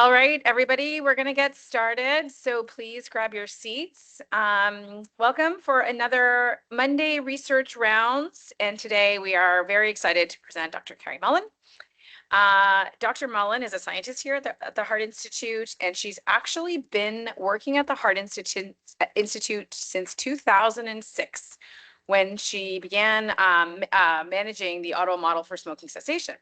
All right, everybody, we're going to get started. So please grab your seats. Welcome for another Monday Research Rounds. And today we are very excited to present Dr. Kerri-Anne Mullen. Dr. Mullen is a scientist here at the Heart Institute, and she's actually been working at the Heart Institute since 2006, when she began managing the Ottawa model for smoking cessation.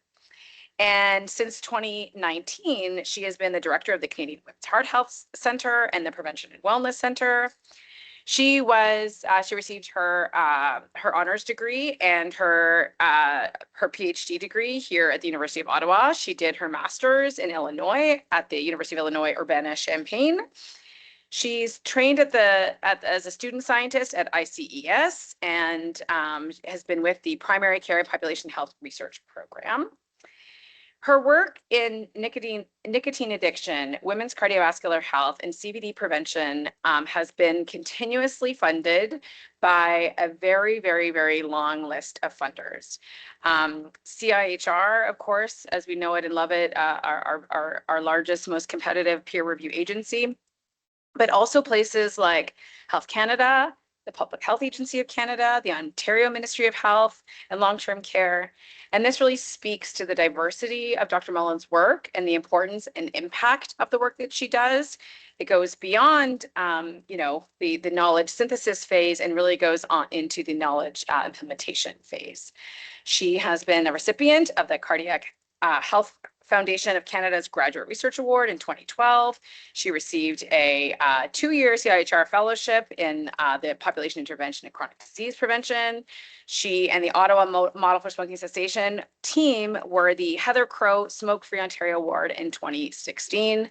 And since 2019, she has been the director of the Canadian Women's Heart Health Center and the Prevention and Wellness Center. She received her honors degree and her PhD degree here at the University of Ottawa. She did her master's in Illinois at the University of Illinois Urbana-Champaign. She's trained as a student scientist at ICES and has been with the Primary Care and Population Health Research Program. Her work in nicotine addiction, women's cardiovascular health, and CVD prevention has been continuously funded by a very, very, very long list of funders. CIHR, of course, as we know it and love it, our largest, most competitive peer review agency, but also places like Health Canada, the Public Health Agency of Canada, the Ontario Ministry of Health and Long-Term Care. And this really speaks to the diversity of Dr. Mullen's work and the importance and impact of the work that she does. It goes beyond, the knowledge synthesis phase and really goes on into the knowledge implementation phase. She has been a recipient of the Cardiac Health Foundation of Canada's Graduate Research Award in 2012. She received a 2-year CIHR fellowship in the population intervention and chronic disease prevention. She and the Ottawa Model for Smoking Cessation team were the Heather Crow Smoke-Free Ontario Award in 2016.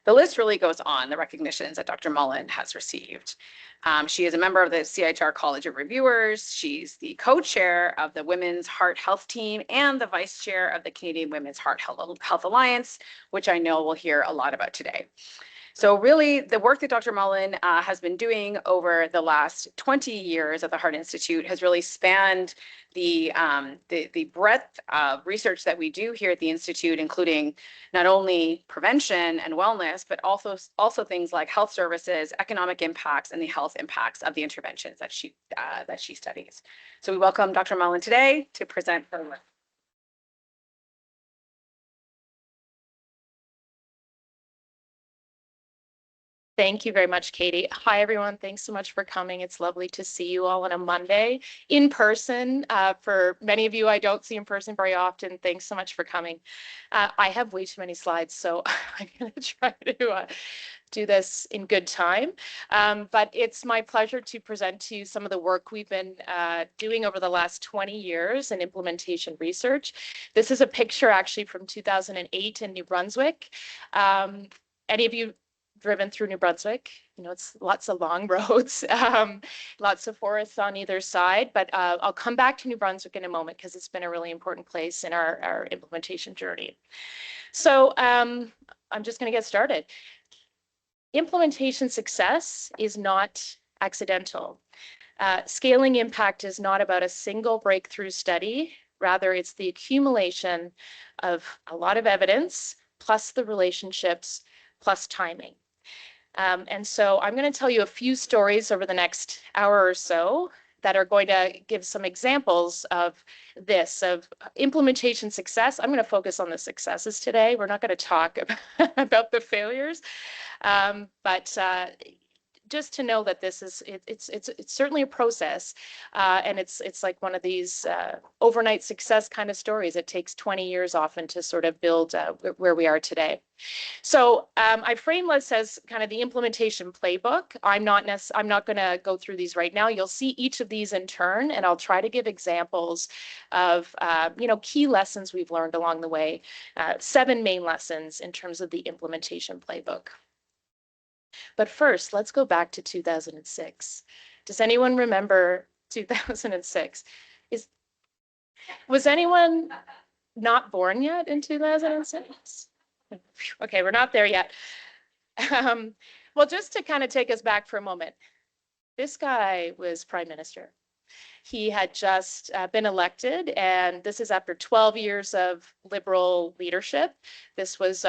The list really goes on, the recognitions that Dr. Mullen has received. She is a member of the CIHR College of Reviewers. She's the co-chair of the Women's Heart Health Team and the vice chair of the Canadian Women's Heart Health Alliance, which I know we'll hear a lot about today. So really, the work that Dr. Mullen has been doing over the last 20 years at the Heart Institute has really spanned the breadth of research that we do here at the Institute, including not only prevention and wellness, but also things like health services, economic impacts, and the health impacts of the interventions that she studies. So we welcome Dr. Mullen today to present her work. Thank you very much, Katie. Hi, everyone. Thanks so much for coming. It's lovely to see you all on a Monday in person. For many of you I don't see in person very often, thanks so much for coming. I have way too many slides, so I'm going to try to do this in good time. But it's my pleasure to present to you some of the work we've been doing over the last 20 years in implementation research. This is a picture actually from 2008 in New Brunswick. Any of you driven through New Brunswick? You know, it's lots of long roads, lots of forests on either side, but I'll come back to New Brunswick in a moment because it's been a really important place in our implementation journey. So I'm just going to get started. Implementation success is not accidental. Scaling impact is not about a single breakthrough study. Rather, it's the accumulation of a lot of evidence, plus the relationships, plus timing. And so I'm going to tell you a few stories over the next hour or so that are going to give some examples of this, of implementation success. I'm going to focus on the successes today. We're not going to talk about the failures, but just to know that this is it's certainly a process, and it's like one of these overnight success kind of stories. It takes 20 years often to sort of build where we are today. So I frame this as kind of the implementation playbook. I'm not going to go through these right now. You'll see each of these in turn, and I'll try to give examples of key lessons we've learned along the way. 7 main lessons in terms of the implementation playbook. But first, let's go back to 2006. Does anyone remember 2006? Was anyone not born yet in 2006? Okay, we're not there yet. Well, just to kind of take us back for a moment, this guy was prime minister. He had just been elected, and this is after 12 years of Liberal leadership. This was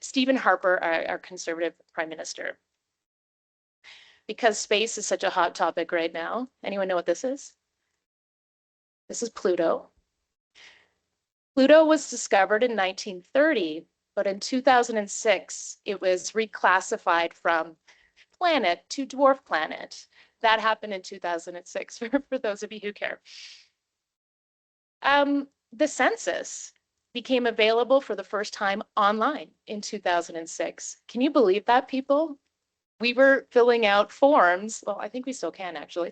Stephen Harper, our Conservative Prime Minister. Because space is such a hot topic right now, anyone know what this is? This is Pluto. Pluto was discovered in 1930, but in 2006, it was reclassified from planet to dwarf planet. That happened in 2006, for those of you who care. The census became available for the first time online in 2006. Can you believe that, people? We were filling out forms. Well, I think we still can, actually.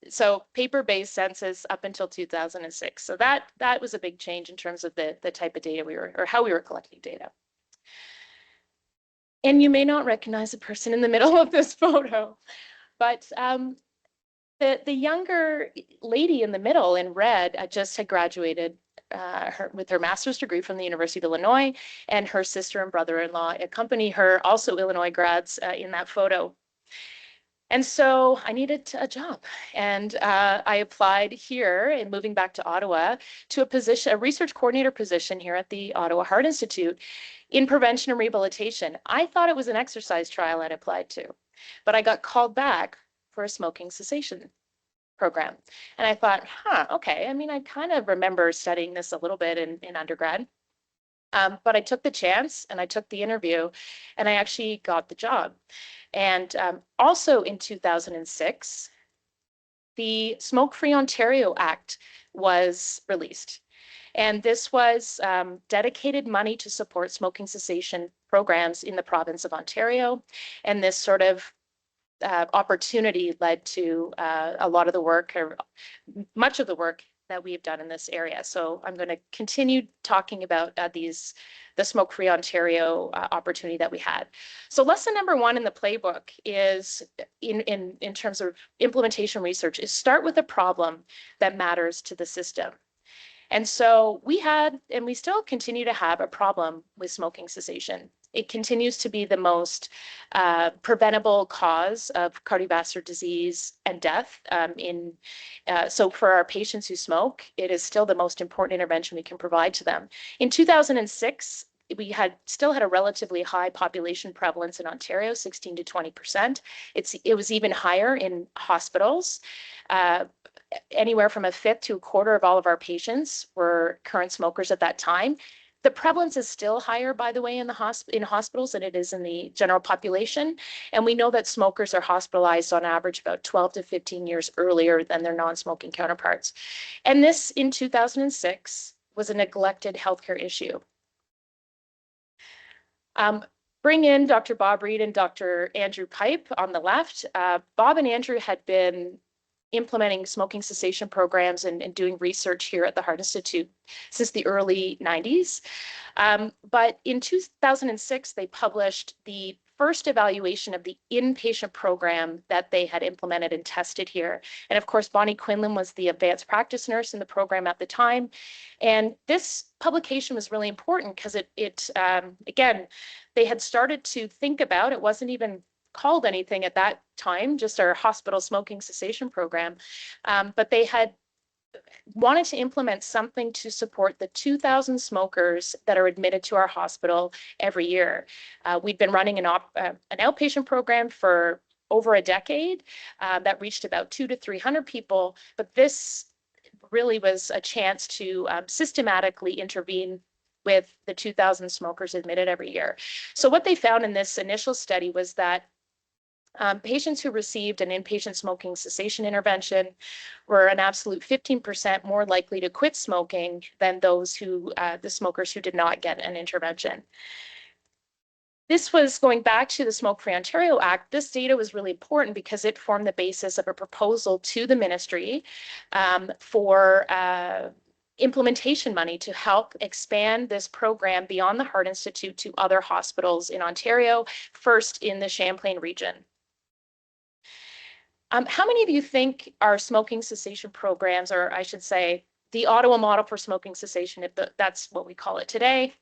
So paper-based census up until 2006. So that was a big change in terms of the type of data we were, or how we were collecting data. And you may not recognize the person in the middle of this photo, but the younger lady in the middle in red just had graduated with her master's degree from the University of Illinois, and her sister and brother-in-law accompany her, also Illinois grads, in that photo. And so I needed a job, and I applied here, and moving back to Ottawa, to a position, a research coordinator position here at the Ottawa Heart Institute in prevention and rehabilitation. I thought it was an exercise trial I'd applied to, but I got called back for a smoking cessation program. And I thought, okay. I mean, I kind of remember studying this a little bit in undergrad. But I took the chance and I took the interview and I actually got the job. And also in 2006, the Smoke Free Ontario Act was released. And this was dedicated money to support smoking cessation programs in the province of Ontario. And this sort of opportunity led to a lot of the work, or much of the work that we've done in this area. So I'm going to continue talking about the Smoke Free Ontario opportunity that we had. So lesson number one in the playbook is, in terms of implementation research, is start with a problem that matters to the system. And so we had, and we still continue to have, a problem with smoking cessation. It continues to be the most preventable cause of cardiovascular disease and death. So for our patients who smoke, it is still the most important intervention we can provide to them. In 2006, we still had a relatively high population prevalence in Ontario, 16 to 20%. It was even higher in hospitals. Anywhere from a fifth to a quarter of all of our patients were current smokers at that time. The prevalence is still higher, by the way, in hospitals than it is in the general population. And we know that smokers are hospitalized on average about 12 to 15 years earlier than their non-smoking counterparts. And this, in 2006, was a neglected healthcare issue. Bring in Dr. Bob Reed and Dr. Andrew Pipe on the left. Bob and Andrew had been implementing smoking cessation programs and doing research here at the Heart Institute since the early 90s. But in 2006, they published the first evaluation of the inpatient program that they had implemented and tested here. And of course, Bonnie Quinlan was the advanced practice nurse in the program at the time. And this publication was really important because again, they had started to think about, it wasn't even called anything at that time, just our hospital smoking cessation program. But they had wanted to implement something to support the 2,000 smokers that are admitted to our hospital every year. We'd been running an outpatient program for over a decade that reached about 200 to 300 people, but this really was a chance to systematically intervene with the 2,000 smokers admitted every year. So what they found in this initial study was that patients who received an inpatient smoking cessation intervention were an absolute 15% more likely to quit smoking than those the smokers who did not get an intervention. This was going back to the Smoke Free Ontario Act. This data was really important because it formed the basis of a proposal to the ministry for implementation money to help expand this program beyond the Heart Institute to other hospitals in Ontario, first in the Champlain region. How many of you think our smoking cessation programs, or I should say, the Ottawa model for smoking cessation, if that's what we call it today,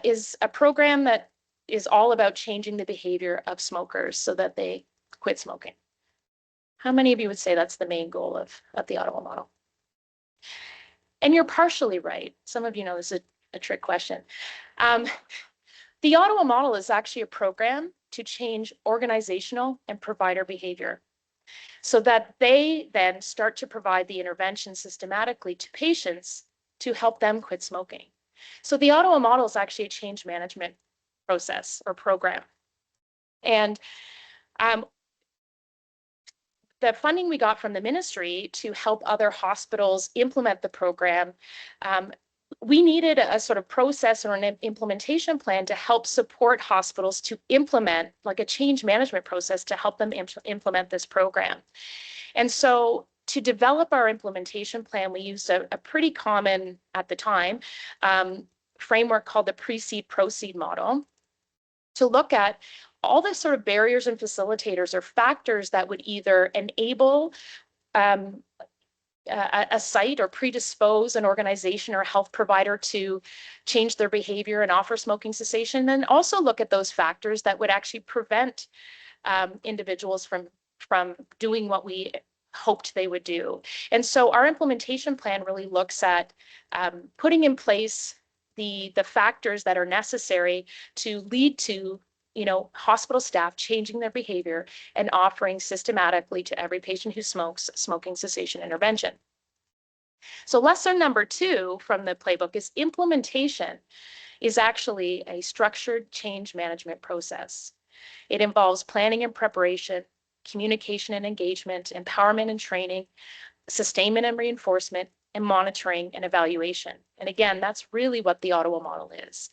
is a program that is all about changing the behavior of smokers so that they quit smoking? How many of you would say that's the main goal of the Ottawa model? And you're partially right. Some of you know this is a trick question. The Ottawa model is actually a program to change organizational and provider behavior so that they then start to provide the intervention systematically to patients to help them quit smoking. So the Ottawa model is actually a change management process or program. And the funding we got from the ministry to help other hospitals implement the program, we needed a sort of process or an implementation plan to help support hospitals to implement like a change management process to help them implement this program. And so to develop our implementation plan, we used a pretty common, at the time, framework called the precede proceed model to look at all the sort of barriers and facilitators or factors that would either enable a site or predispose an organization or health provider to change their behavior and offer smoking cessation, and also look at those factors that would actually prevent individuals from doing what we hoped they would do. And so our implementation plan really looks at putting in place the factors that are necessary to lead to hospital staff changing their behavior and offering systematically to every patient who smokes smoking cessation intervention. So lesson number 2 from the playbook is implementation is actually a structured change management process. It involves planning and preparation, communication and engagement, empowerment and training, sustainment and reinforcement, and monitoring and evaluation. And again, that's really what the Ottawa model is.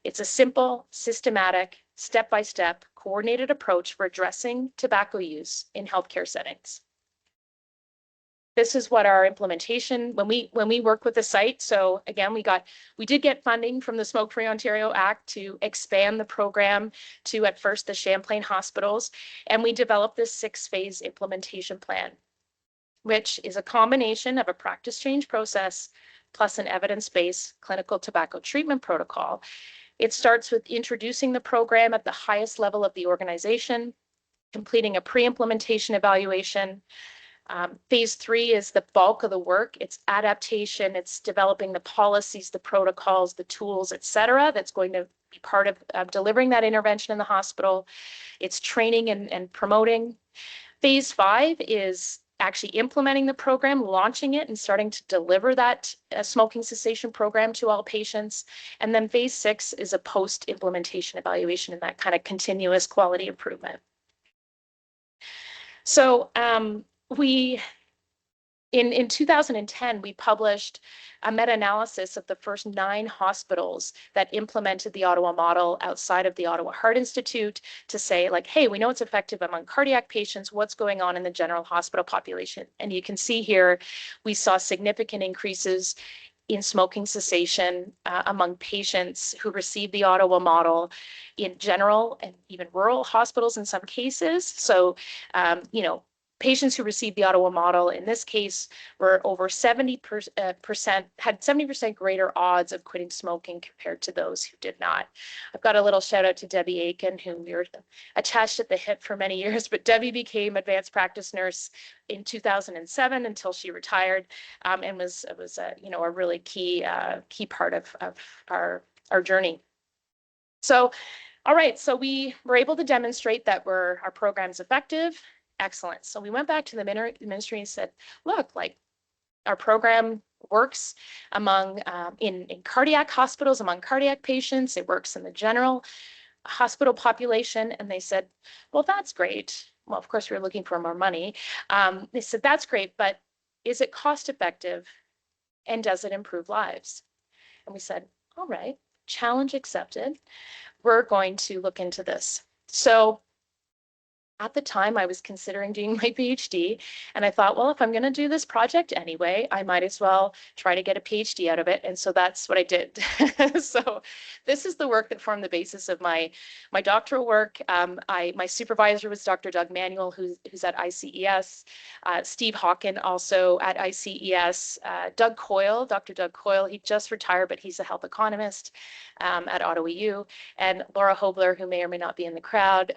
It's a simple, systematic, step-by-step, coordinated approach for addressing tobacco use in healthcare settings. This is what our implementation, when we worked with the site, so again, we did get funding from the Smoke Free Ontario Act to expand the program to, at first, the Champlain hospitals, and we developed this 6-phase implementation plan, which is a combination of a practice change process plus an evidence-based clinical tobacco treatment protocol. It starts with introducing the program at the highest level of the organization, completing a pre-implementation evaluation. Phase 3 is the bulk of the work. It's adaptation, it's developing the policies, the protocols, the tools, et cetera, that's going to be part of delivering that intervention in the hospital. It's training and promoting. Phase 5 is actually implementing the program, launching it, and starting to deliver that smoking cessation program to all patients. And then phase 6 is a post-implementation evaluation and that kind of continuous quality improvement. So in 2010, we published a meta-analysis of the first 9 hospitals that implemented the Ottawa model outside of the Ottawa Heart Institute to say, like, hey, we know it's effective among cardiac patients. What's going on in the general hospital population? And you can see here, we saw significant increases in smoking cessation among patients who received the Ottawa model in general and even rural hospitals in some cases. So, patients who received the Ottawa model in this case were over 70%, had 70% greater odds of quitting smoking compared to those who did not. I've got a little shout out to Debbie Aiken, whom we were attached at the hip for many years, but Debbie became advanced practice nurse in 2007 until she retired, and was a really key part of our journey. So, all right, so we were able to demonstrate that our program's effective. Excellent. So we went back to the ministry and said, look, like our program works among in cardiac hospitals, among cardiac patients. It works in the general hospital population. And they said, well, that's great. Well, of course, we were looking for more money. They said, that's great, but is it cost effective and does it improve lives? And we said, all right, challenge accepted. We're going to look into this. So at the time, I was considering doing my PhD, and I thought, well, if I'm going to do this project anyway, I might as well try to get a PhD out of it. And so that's what I did. So this is the work that formed the basis of my doctoral work. My supervisor was Dr. Doug Manuel, who's at ICES, Steve Hawken also at ICES, Dr. Doug Coyle, he just retired, but he's a health economist at Ottawa U, and Laura Hobler, who may or may not be in the crowd,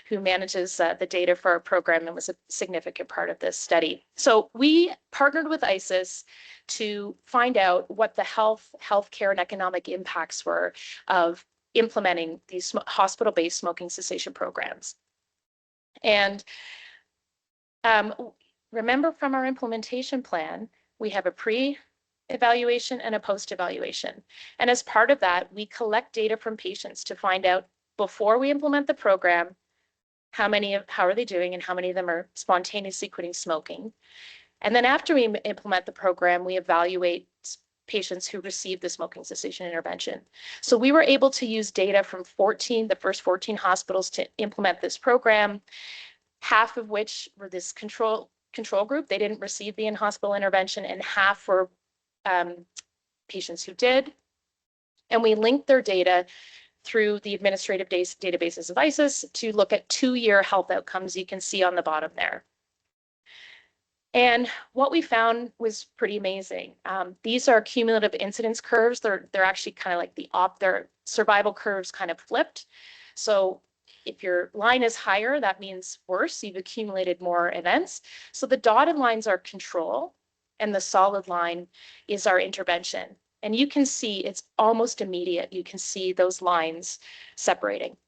who manages the data for our program and was a significant part of this study. So we partnered with ICES to find out what the healthcare and economic impacts were of implementing these hospital-based smoking cessation programs. And remember from our implementation plan, we have a pre-evaluation and a post-evaluation. And as part of that, we collect data from patients to find out before we implement the program, how are they doing and how many of them are spontaneously quitting smoking. And then after we implement the program, we evaluate patients who receive the smoking cessation intervention. So we were able to use data from the first 14 hospitals to implement this program, half of which were this control group. They didn't receive the in-hospital intervention, and half were patients who did. And we linked their data through the administrative databases of ISIS to look at 2-year health outcomes you can see on the bottom there. And what we found was pretty amazing. These are cumulative incidence curves. They're actually kind of like their survival curves kind of flipped. So if your line is higher, that means worse. You've accumulated more events. So the dotted lines are control, and the solid line is our intervention. And you can see it's almost immediate. You can see those lines separating.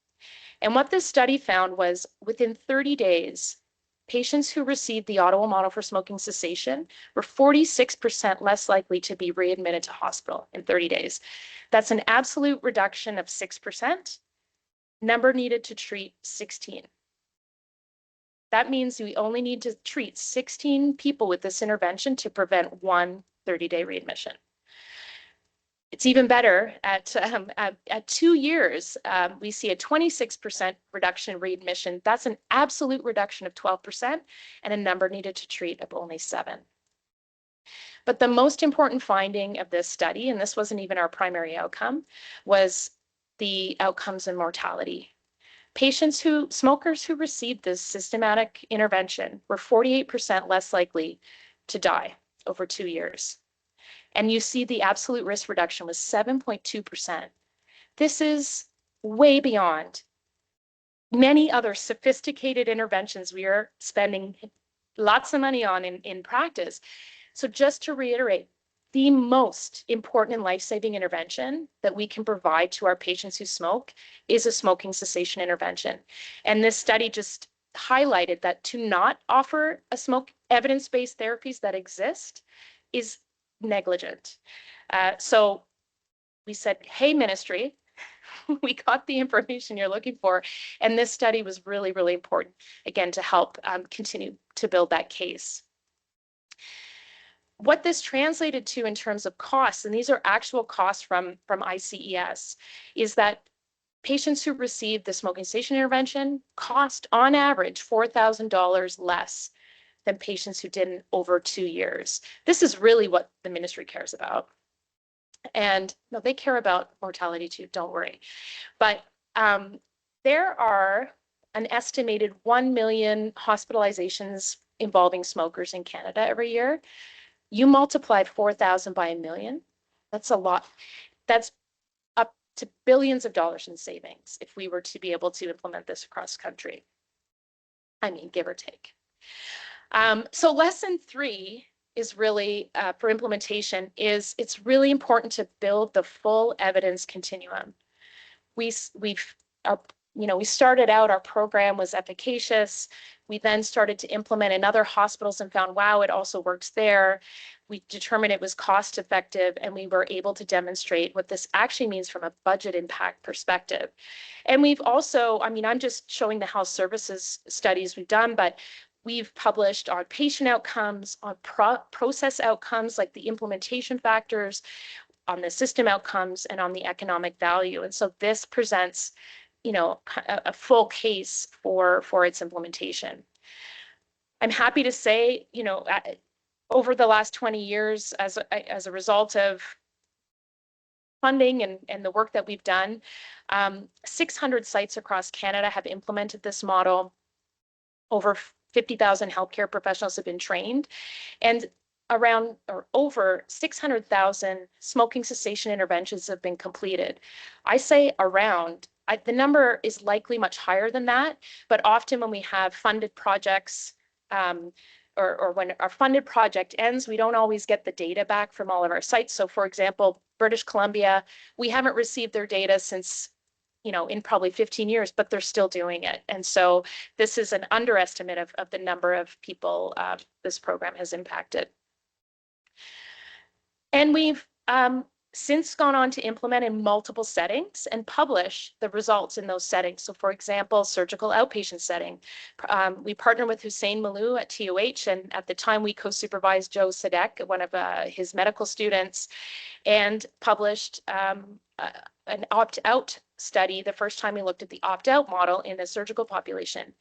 And what this study found was within 30 days, patients who received the Ottawa model for smoking cessation were 46% less likely to be readmitted to hospital in 30 days. That's an absolute reduction of 6%. Number needed to treat 16. That means we only need to treat 16 people with this intervention to prevent one 30-day readmission. It's even better at 2 years. We see a 26% reduction in readmission. That's an absolute reduction of 12% and a number needed to treat of only 7. But the most important finding of this study, and this wasn't even our primary outcome, was the outcomes in mortality. Smokers who received this systematic intervention were 48% less likely to die over 2 years. And you see the absolute risk reduction was 7.2%. This is way beyond many other sophisticated interventions we are spending lots of money on in practice. So just to reiterate, the most important and life-saving intervention that we can provide to our patients who smoke is a smoking cessation intervention. And this study just highlighted that to not offer evidence-based therapies that exist is negligent. So we said, hey, ministry, we got the information you're looking for. And this study was really, really important, again, to help continue to build that case. What this translated to in terms of costs, and these are actual costs from ICES, is that patients who received the smoking cessation intervention cost on average $4,000 less than patients who didn't over 2 years. This is really what the ministry cares about. And no, they care about mortality too, don't worry. But there are an estimated 1 million hospitalizations involving smokers in Canada every year. You multiply 4,000 by 1 million, that's a lot. That's up to billions of dollars in savings if we were to be able to implement this across country. I mean, give or take. So lesson 3 is really for implementation is it's really important to build the full evidence continuum. We started out, our program was efficacious. We then started to implement in other hospitals and found, wow, it also works there. We determined it was cost effective, and we were able to demonstrate what this actually means from a budget impact perspective. And we've also, I'm just showing the health services studies we've done, but we've published on patient outcomes, on process outcomes like the implementation factors, on the system outcomes, and on the economic value. And so this presents a full case for its implementation. I'm happy to say, over the last 20 years, as a result of funding and the work that we've done, 600 sites across Canada have implemented this model. Over 50,000 healthcare professionals have been trained, and over 600,000 smoking cessation interventions have been completed. I say around. The number is likely much higher than that, but often when we have funded projects or when our funded project ends, we don't always get the data back from all of our sites. So for example, British Columbia, we haven't received their data since in probably 15 years, but they're still doing it. And so this is an underestimate of the number of people this program has impacted. And we've since gone on to implement in multiple settings and publish the results in those settings. So for example, surgical outpatient setting, we partner with Hussein Malou at TOH, and at the time we co-supervised Joe Sadek, one of his medical students, and published an opt-out study the first time we looked at the opt-out model in the surgical population.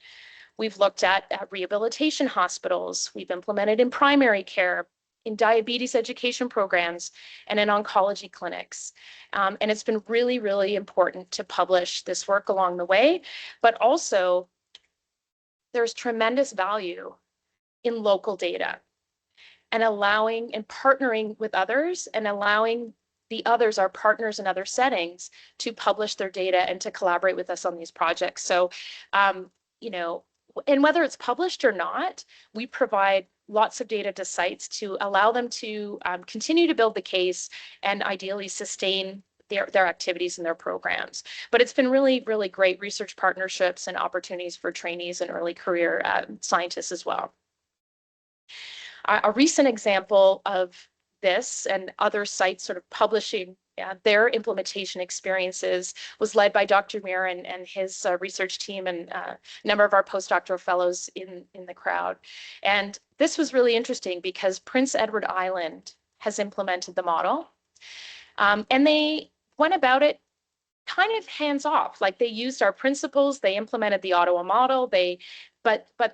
We've looked at rehabilitation hospitals. We've implemented in primary care, in diabetes education programs, and in oncology clinics. And it's been really, really important to publish this work along the way, but also there's tremendous value in local data and allowing and partnering with others and allowing the others, our partners in other settings, to publish their data and to collaborate with us on these projects. So, and whether it's published or not, we provide lots of data to sites to allow them to continue to build the case and ideally sustain their activities and their programs. But it's been really, really great research partnerships and opportunities for trainees and early career scientists as well. A recent example of this and other sites sort of publishing their implementation experiences was led by Dr. Muir and his research team and a number of our postdoctoral fellows in the crowd. And this was really interesting because Prince Edward Island has implemented the model. And they went about it kind of hands off, like they used our principles, they implemented the Ottawa model, but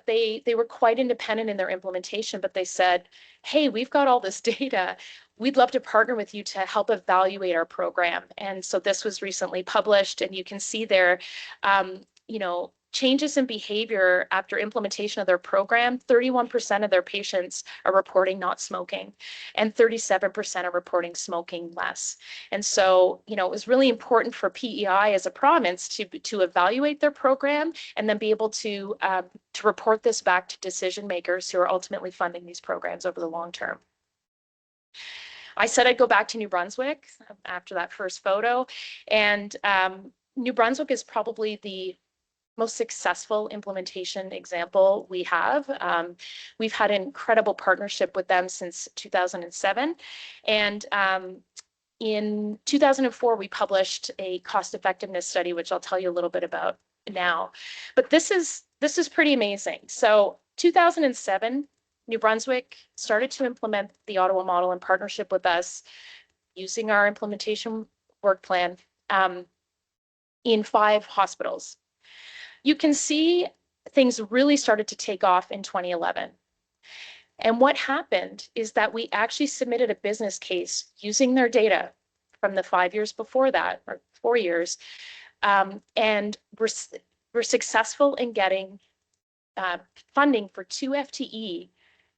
they were quite independent in their implementation, but they said, hey, we've got all this data. We'd love to partner with you to help evaluate our program. And so this was recently published, and you can see there, changes in behavior after implementation of their program. 31% of their patients are reporting not smoking, and 37% are reporting smoking less. And so, it was really important for PEI as a province to evaluate their program and then be able to report this back to decision makers who are ultimately funding these programs over the long term. I said I'd go back to New Brunswick after that first photo, and New Brunswick is probably the most successful implementation example we have. We've had an incredible partnership with them since 2007. And in 2004, we published a cost effectiveness study, which I'll tell you a little bit about now. But this is pretty amazing. So 2007, New Brunswick started to implement the Ottawa model in partnership with us using our implementation work plan in 5 hospitals. You can see things really started to take off in 2011. And what happened is that we actually submitted a business case using their data from the 5 years before that, or 4 years, and we're successful in getting funding for 2 FTE,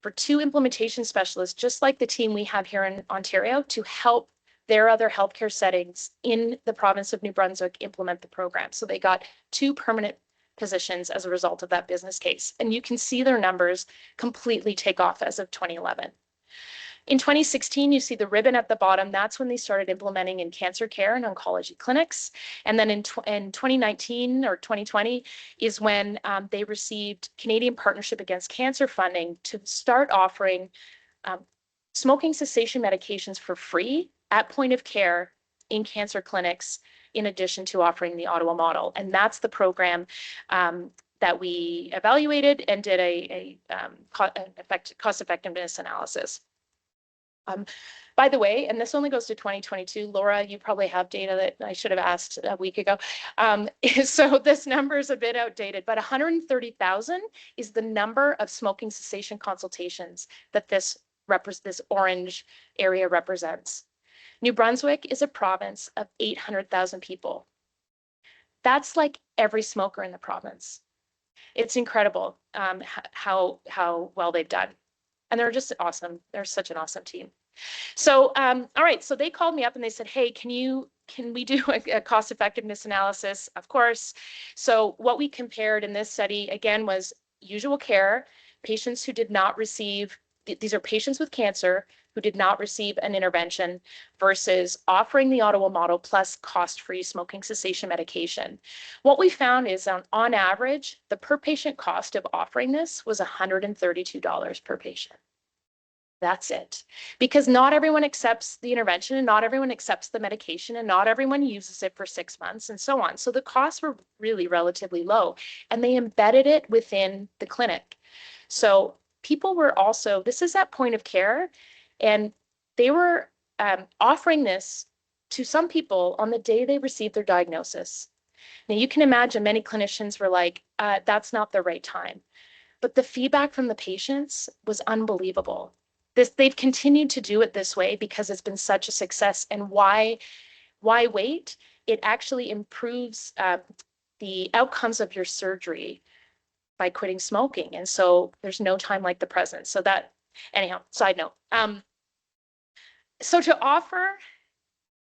for 2 implementation specialists, just like the team we have here in Ontario, to help their other healthcare settings in the province of New Brunswick implement the program. So they got 2 permanent positions as a result of that business case. And you can see their numbers completely take off as of 2011. In 2016, you see the ribbon at the bottom. That's when they started implementing in cancer care and oncology clinics. And then in 2019 or 2020 is when they received Canadian Partnership Against Cancer funding to start offering smoking cessation medications for free at point of care in cancer clinics, in addition to offering the Ottawa model. And that's the program that we evaluated and did a cost effectiveness analysis. By the way, and this only goes to 2022, Laura, you probably have data that I should have asked a week ago. So this number is a bit outdated, but 130,000 is the number of smoking cessation consultations that this orange area represents. New Brunswick is a province of 800,000 people. That's like every smoker in the province. It's incredible how well they've done. And they're just awesome. They're such an awesome team. So, all right, so they called me up and they said, hey, can we do a cost effectiveness analysis? Of course. So what we compared in this study, again, was usual care, patients who did not receive, these are patients with cancer who did not receive an intervention versus offering the Ottawa model plus cost-free smoking cessation medication. What we found is on average, the per patient cost of offering this was $132 per patient. That's it. Because not everyone accepts the intervention and not everyone accepts the medication and not everyone uses it for 6 months and so on. So the costs were really relatively low and they embedded it within the clinic. So people were also, this is at point of care, and they were offering this to some people on the day they received their diagnosis. Now you can imagine many clinicians were like, that's not the right time. But the feedback from the patients was unbelievable. They've continued to do it this way because it's been such a success. And why wait? It actually improves the outcomes of your surgery by quitting smoking. And so there's no time like the present. So that, anyhow, side note. So to offer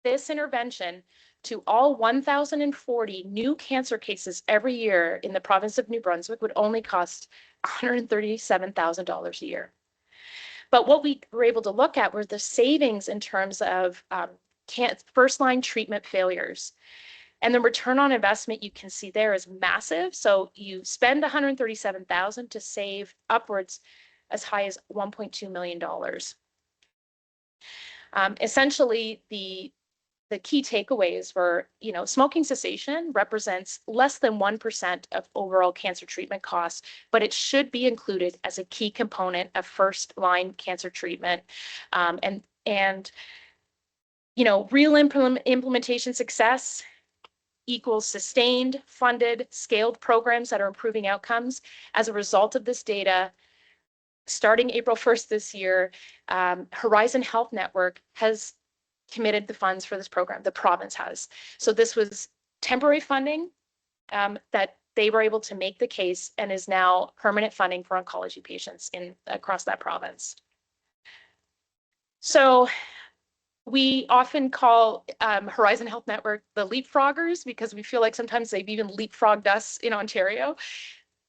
this intervention to all 1,040 new cancer cases every year in the province of New Brunswick would only cost $137,000 a year. But what we were able to look at were the savings in terms of first-line treatment failures. And the return on investment you can see there is massive. So you spend $137,000 to save upwards as high as $1.2 million. Essentially, the key takeaways were, smoking cessation represents less than 1% of overall cancer treatment costs, but it should be included as a key component of first-line cancer treatment. Real implementation success equals sustained, funded, scaled programs that are improving outcomes. As a result of this data, starting April 1st this year, Horizon Health Network has committed the funds for this program. The province has. So this was temporary funding that they were able to make the case and is now permanent funding for oncology patients across that province. So we often call Horizon Health Network the leapfroggers because we feel like sometimes they've even leapfrogged us in Ontario.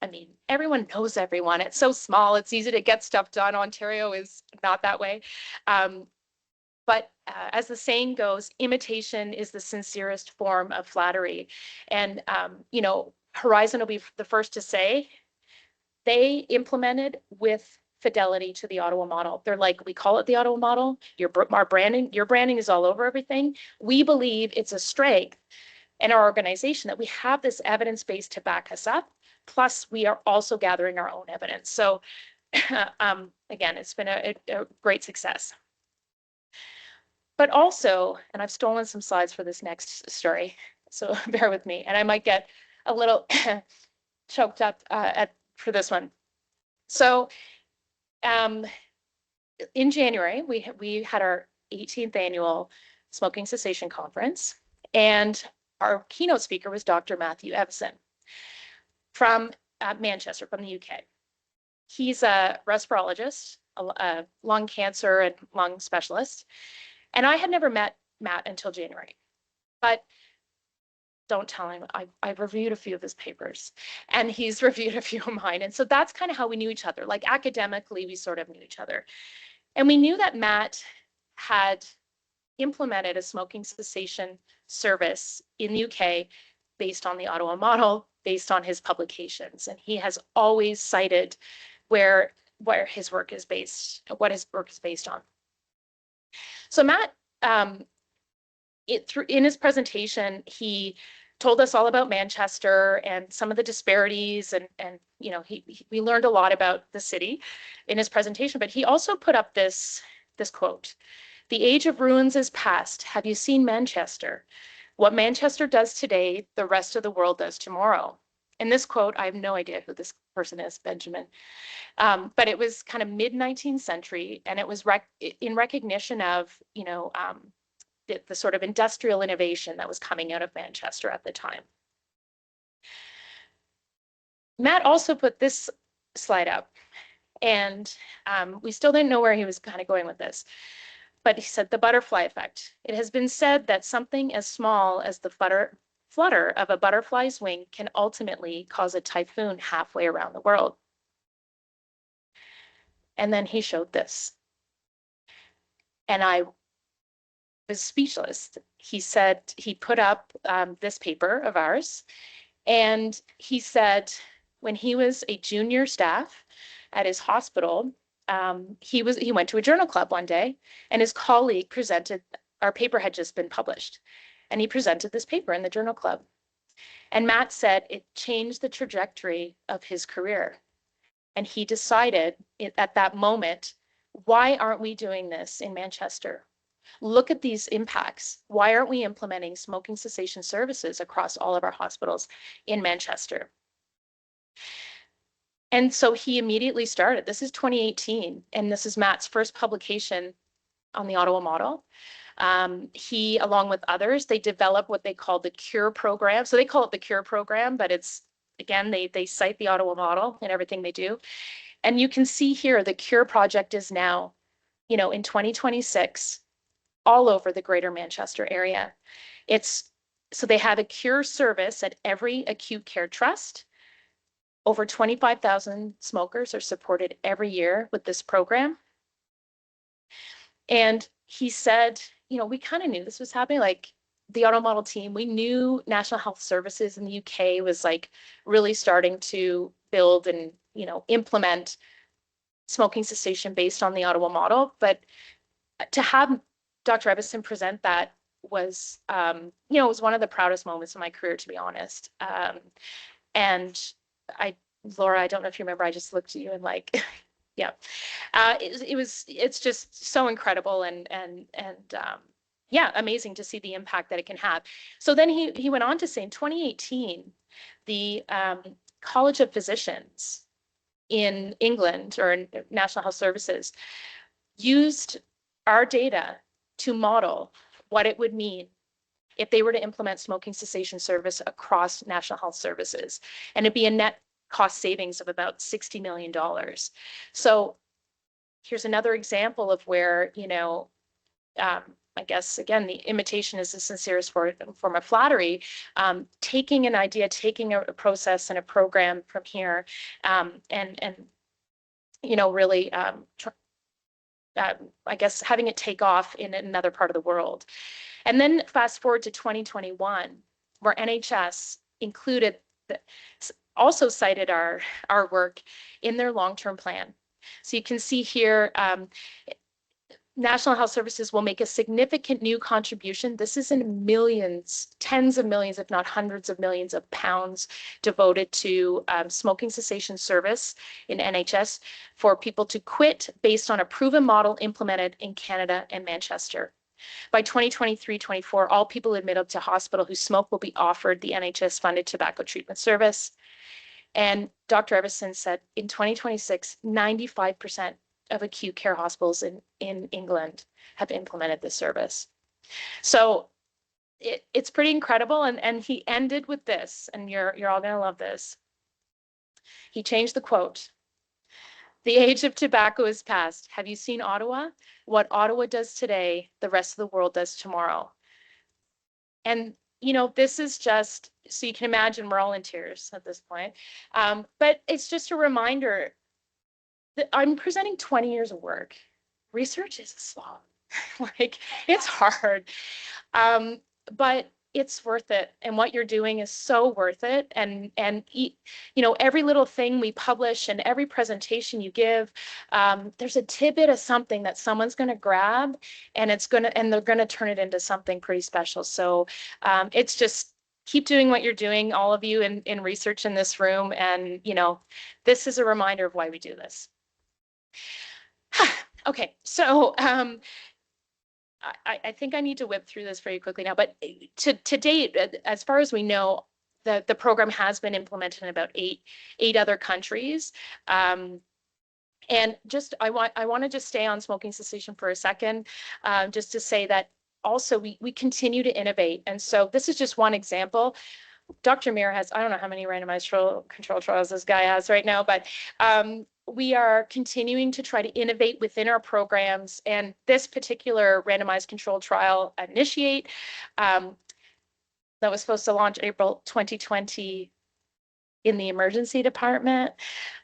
I mean, everyone knows everyone. It's so small. It's easy to get stuff done. Ontario is not that way. But as the saying goes, imitation is the sincerest form of flattery. And, Horizon will be the first to say they implemented with fidelity to the Ottawa model. They're like, we call it the Ottawa model. Your branding is all over everything. We believe it's a strength in our organization that we have this evidence base to back us up. Plus, we are also gathering our own evidence. So again, it's been a great success. But also, and I've stolen some slides for this next story, so bear with me, and I might get a little choked up for this one. So in January, we had our 18th annual Smoking Cessation Conference, and our keynote speaker was Dr. Matthew Evison from Manchester, from the UK. He's a respirologist, a lung cancer and lung specialist. And I had never met Matt until January, but don't tell him, I've reviewed a few of his papers and he's reviewed a few of mine. And so that's kind of how we knew each other. Like academically, we sort of knew each other. And we knew that Matt had implemented a smoking cessation service in the UK based on the Ottawa model, based on his publications. And he has always cited where his work is based, what his work is based on. So Matt, in his presentation, he told us all about Manchester and some of the disparities, and we learned a lot about the city in his presentation. But he also put up this quote: "The age of ruins is past. Have you seen Manchester? What Manchester does today, the rest of the world does tomorrow." And this quote, I have no idea who this person is, Benjamin. But it was kind of mid-19th century, and it was in recognition of, the sort of industrial innovation that was coming out of Manchester at the time. Matt also put this slide up, and we still didn't know where he was kind of going with this. But he said, the butterfly effect. It has been said that something as small as the flutter of a butterfly's wing can ultimately cause a typhoon halfway around the world. And then he showed this. And I was speechless. He said, he put up this paper of ours, and he said when he was a junior staff at his hospital, he went to a journal club one day, and his colleague presented, our paper had just been published, and he presented this paper in the journal club. And Matt said it changed the trajectory of his career. And he decided at that moment, why aren't we doing this in Manchester? Look at these impacts. Why aren't we implementing smoking cessation services across all of our hospitals in Manchester? And so he immediately started. This is 2018, and this is Matt's first publication on the Ottawa model. He, along with others, they developed what they call the CURE program. So they call it the CURE program, but it's, again, they cite the Ottawa model in everything they do. And you can see here, the CURE project is now, in 2026, all over the greater Manchester area. So they have a CURE service at every acute care trust. Over 25,000 smokers are supported every year with this program. And he said, we kind of knew this was happening, like the Ottawa model team, we knew National Health Services in the UK was like really starting to build and, implement smoking cessation based on the Ottawa model. But to have Dr. Ebbison present that was, it was one of the proudest moments of my career, to be honest. And Laura, I don't know if you remember, I just looked at you and like, yeah, it's just so incredible and yeah, amazing to see the impact that it can have. So then he went on to say in 2018, the College of Physicians in England, or in National Health Services, used our data to model what it would mean if they were to implement smoking cessation service across National Health Services. And it'd be a net cost savings of about $60 million. So here's another example of where, I guess, again, the imitation is the sincerest form of flattery. Taking an idea, taking a process and a program from here, and really, I guess, having it take off in another part of the world. And then fast forward to 2021, where NHS also cited our work in their long-term plan. So you can see here, National Health Services will make a significant new contribution. This is in millions, tens of millions, if not hundreds of millions of pounds devoted to smoking cessation service in NHS for people to quit based on a proven model implemented in Canada and Manchester. By 2023-24, all people admitted to hospital who smoke will be offered the NHS-funded tobacco treatment service. And Dr. Ebbison said in 2026, 95% of acute care hospitals in England have implemented this service. So it's pretty incredible. And he ended with this, and you're all going to love this. He changed the quote. The age of tobacco is past. Have you seen Ottawa? What Ottawa does today, the rest of the world does tomorrow. And this is just, so you can imagine we're all in tears at this point. But it's just a reminder that I'm presenting 20 years of work. Research is a slog. Like, it's hard. But it's worth it. And what you're doing is so worth it. And every little thing we publish and every presentation you give, there's a tidbit of something that someone's going to grab, and they're going to turn it into something pretty special. So it's just keep doing what you're doing, all of you in research in this room. And, this is a reminder of why we do this. Okay, so I think I need to whip through this very quickly now, but to date, as far as we know, the program has been implemented in about eight other countries. And just I want to just stay on smoking cessation for a second, just to say that also we continue to innovate. And so this is just one example. Dr. Mir has, I don't know how many randomized control trials this guy has right now, but we are continuing to try to innovate within our programs. And this particular randomized control trial, Initiate, that was supposed to launch April 2020. in the emergency department,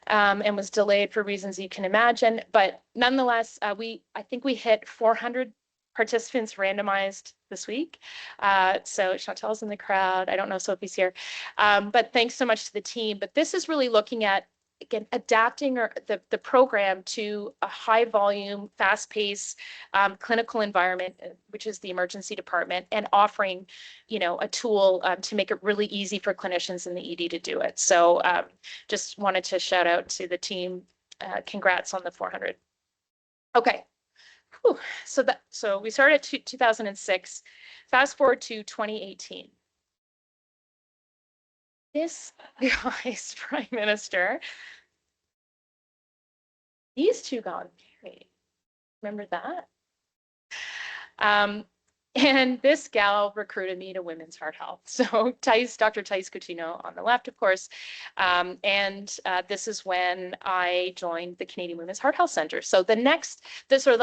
and was delayed for reasons you can imagine. But nonetheless, I think we hit 400 participants randomized this week. So Chantel's in the crowd. I don't know Sophie's here. But thanks so much to the team. But this is really looking at, again, adapting the program to a high volume, fast paced clinical environment, which is the emergency department, and offering, a tool to make it really easy for clinicians in the ED to do it. So just wanted to shout out to the team. Congrats on the 400. Okay. Whew. So we started at 2006. Fast forward to 2018. This guy's prime minister, these two got married. Remember that? And this gal recruited me to Women's Heart Health. So Dr. Thais Coutinho on the left, of course. This is when I joined the Canadian Women's Heart Health Centre. So the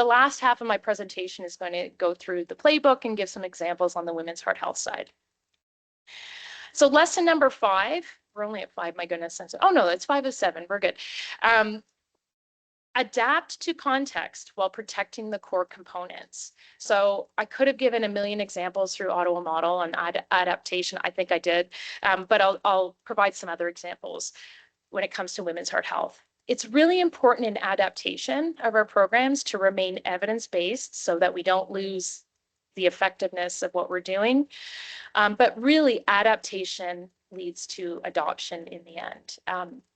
last half of my presentation is going to go through the playbook and give some examples on the Women's Heart Health side. So lesson number 5, we're only at 5, my goodness. Oh no, that's 5 of 7, we're good. Adapt to context while protecting the core components. So I could have given a million examples through Ottawa model and adaptation. I think I did, but I'll provide some other examples when it comes to women's heart health. It's really important in adaptation of our programs to remain evidence-based so that we don't lose the effectiveness of what we're doing. But really adaptation leads to adoption in the end.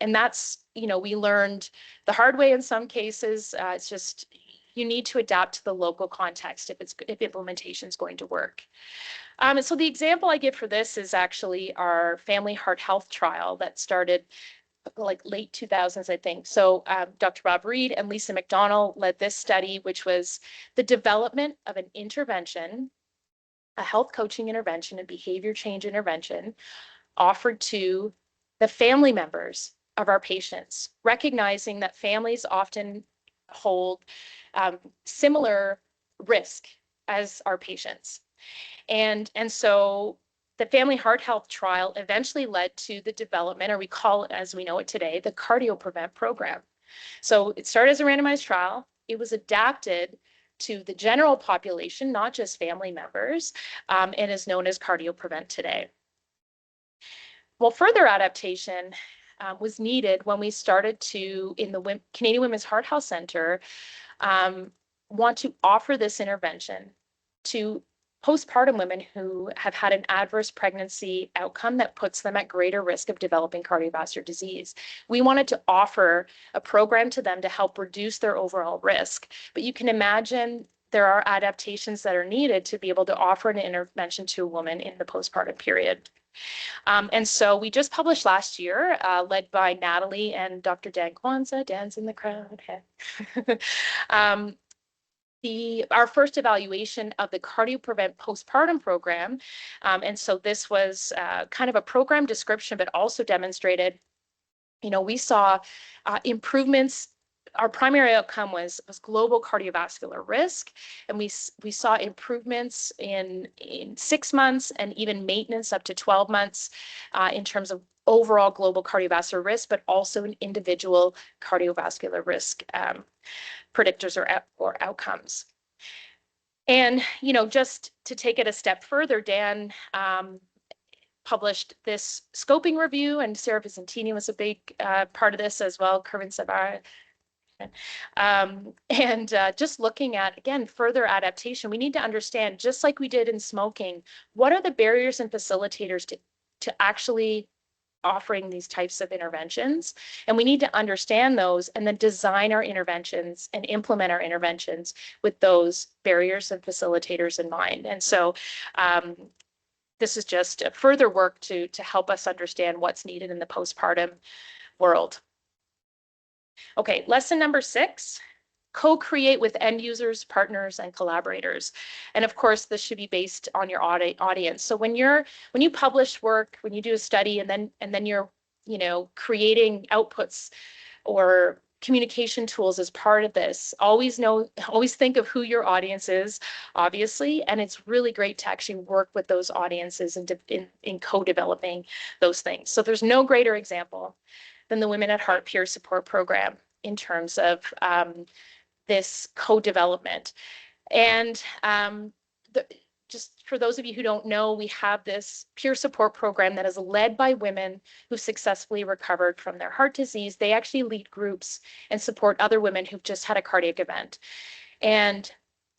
And that's, we learned the hard way in some cases. It's just, you need to adapt to the local context if implementation is going to work. And so the example I give for this is actually our family heart health trial that started like late 2000s, I think. So Dr. Bob Reed and Lisa McDonald led this study, which was the development of an intervention, a health coaching intervention and behavior change intervention offered to the family members of our patients, recognizing that families often hold similar risk as our patients. And so the family heart health trial eventually led to the development, or we call it as we know it today, the CardioPrevent program. So it started as a randomized trial. It was adapted to the general population, not just family members, and is known as CardioPrevent today. Well, further adaptation was needed when we started to, in the Canadian Women's Heart Health Centre, want to offer this intervention to postpartum women who have had an adverse pregnancy outcome that puts them at greater risk of developing cardiovascular disease. We wanted to offer a program to them to help reduce their overall risk. But you can imagine there are adaptations that are needed to be able to offer an intervention to a woman in the postpartum period. And so we just published last year, led by Natalie and Dr. Dan Kwanzaa. Dan's in the crowd. Our first evaluation of the CardioPrevent postpartum program. And so this was kind of a program description, but also demonstrated, we saw improvements. Our primary outcome was global cardiovascular risk, and we saw improvements in 6 months and even maintenance up to 12 months in terms of overall global cardiovascular risk, but also in individual cardiovascular risk predictors or outcomes. And, just to take it a step further, Dan published this scoping review, and Sarah Vicentini was a big part of this as well, Kervin Sabara. Just looking at, again, further adaptation, we need to understand, just like we did in smoking, what are the barriers and facilitators to actually offering these types of interventions? And we need to understand those and then design our interventions and implement our interventions with those barriers and facilitators in mind. And so this is just further work to help us understand what's needed in the postpartum world. Okay, lesson number 6, co-create with end users, partners, and collaborators. And of course, this should be based on your audience. So when you publish work, when you do a study, and then you're creating outputs or communication tools as part of this. Always think of who your audience is, obviously, and it's really great to actually work with those audiences in co-developing those things. So there's no greater example than the Women at Heart Peer Support Program in terms of this co-development. And just for those of you who don't know, we have this peer support program that is led by women who successfully recovered from their heart disease. They actually lead groups and support other women who've just had a cardiac event. And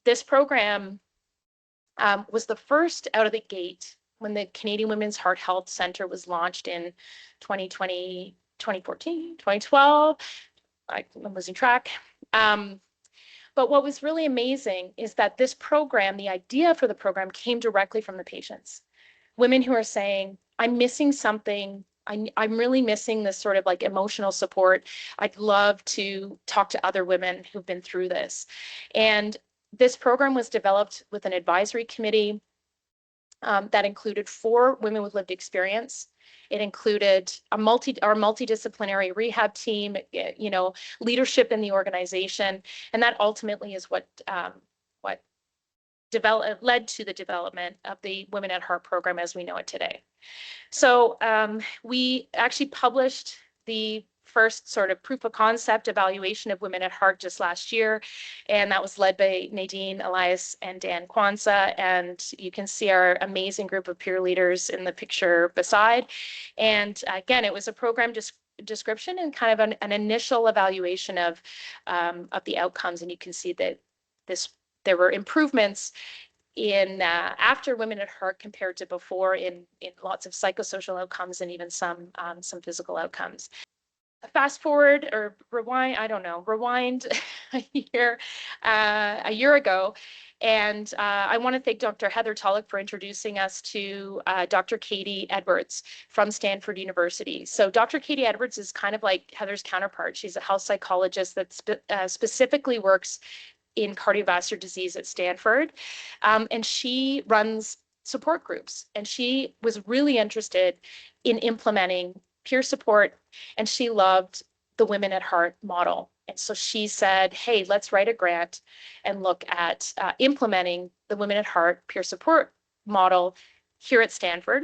this program was the first out of the gate when the Canadian Women's Heart Health Centre was launched in 2020, 2014, 2012. I'm losing track. But what was really amazing is that this program, the idea for the program, came directly from the patients. Women who are saying, I'm missing something. I'm really missing this sort of like emotional support. I'd love to talk to other women who've been through this. And this program was developed with an advisory committee that included 4 women with lived experience. It included our multidisciplinary rehab team, leadership in the organization, and that ultimately is what led to the development of the Women at Heart program as we know it today. So we actually published the first sort of proof of concept evaluation of Women at Heart just last year, and that was led by Nadine Elias and Dan Kwanzaa, and you can see our amazing group of peer leaders in the picture beside. And again, it was a program description and kind of an initial evaluation of the outcomes, and you can see that there were improvements in after Women at Heart compared to before in lots of psychosocial outcomes and even some physical outcomes. Fast forward or rewind, I don't know, rewind a year ago. And I want to thank Dr. Heather Tulloch for introducing us to Dr. Katie Edwards from Stanford University. So Dr. Katie Edwards is kind of like Heather's counterpart. She's a health psychologist that specifically works in cardiovascular disease at Stanford. And she runs support groups. And she was really interested in implementing peer support, and she loved the Women at Heart model. And so she said, hey, let's write a grant and look at implementing the Women at Heart peer support model here at Stanford.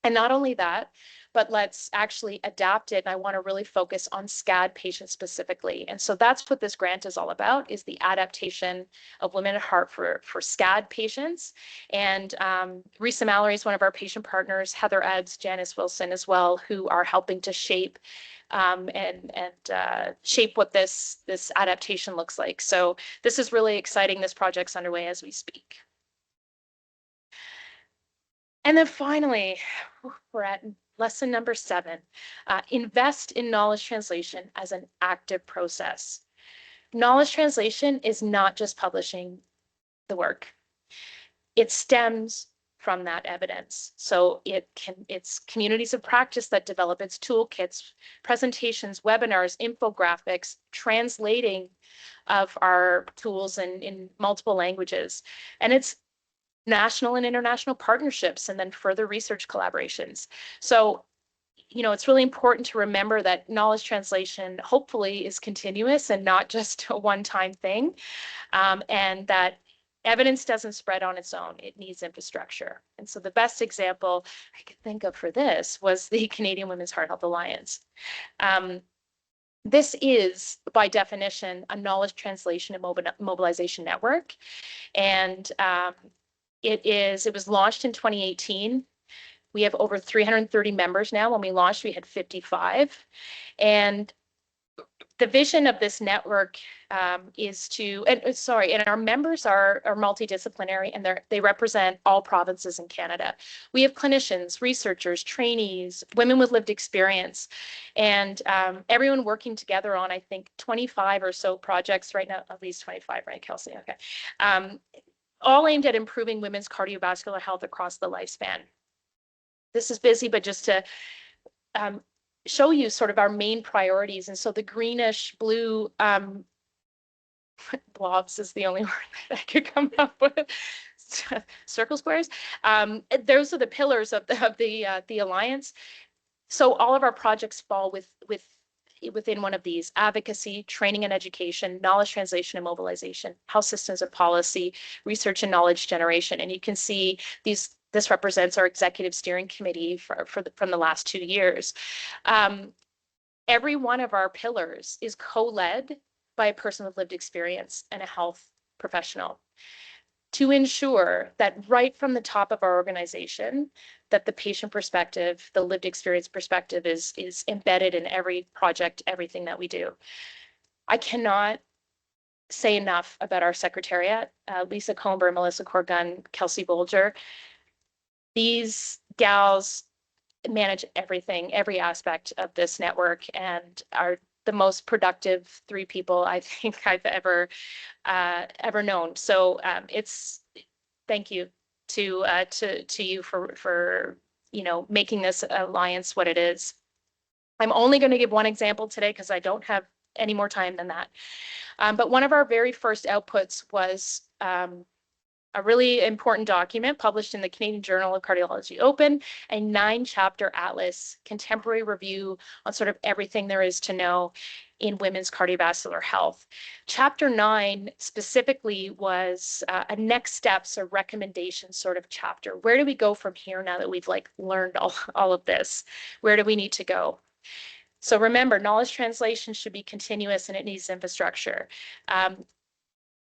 And not only that, but let's actually adapt it. And I want to really focus on SCAD patients specifically. And so that's what this grant is all about, is the adaptation of Women at Heart for SCAD patients. And Risa Mallory is one of our patient partners, Heather Ebbs, Janice Wilson as well, who are helping to shape shape what this adaptation looks like. So this is really exciting. This project's underway as we speak. And then finally, we're at lesson number 7, invest in knowledge translation as an active process. Knowledge translation is not just publishing the work. It stems from that evidence. So it's communities of practice that develop its toolkits, presentations, webinars, infographics, translating of our tools in multiple languages. And it's national and international partnerships, and then further research collaborations. So, it's really important to remember that knowledge translation hopefully is continuous and not just a one-time thing, and that evidence doesn't spread on its own. It needs infrastructure. And so the best example I could think of for this was the Canadian Women's Heart Health Alliance. This is, by definition, a knowledge translation and mobilization network. And it was launched in 2018. We have over 330 members now. When we launched, we had 55. And the vision of this network is to, and our members are multidisciplinary, and they represent all provinces in Canada. We have clinicians, researchers, trainees, women with lived experience, and everyone working together on, I think, 25 or so projects right now, at least 25, right, Kelsey? Okay. All aimed at improving women's cardiovascular health across the lifespan. This is busy, but just to show you sort of our main priorities. And so the greenish blue blobs is the only word that I could come up with. Circle squares. Those are the pillars of the alliance. So all of our projects fall within one of these: advocacy, training and education, knowledge translation and mobilization, health systems and policy, research and knowledge generation. And you can see this represents our executive steering committee from the last 2 years. Every one of our pillars is co-led by a person with lived experience and a health professional, to ensure that right from the top of our organization, that the patient perspective, the lived experience perspective is embedded in every project, everything that we do. I cannot say enough about our secretariat, Lisa Comber, Melissa Corgun, Kelsey Bolger. These gals manage everything, every aspect of this network, and are the most productive 3 people I think I've ever known. So thank you to you for making this alliance what it is. I'm only going to give one example today because I don't have any more time than that. But one of our very first outputs was a really important document published in the Canadian Journal of Cardiology Open, a 9-chapter atlas, contemporary review on sort of everything there is to know in women's cardiovascular health. Chapter 9 specifically was a next steps or recommendation sort of chapter. Where do we go from here now that we've learned all of this? Where do we need to go? So remember, knowledge translation should be continuous and it needs infrastructure.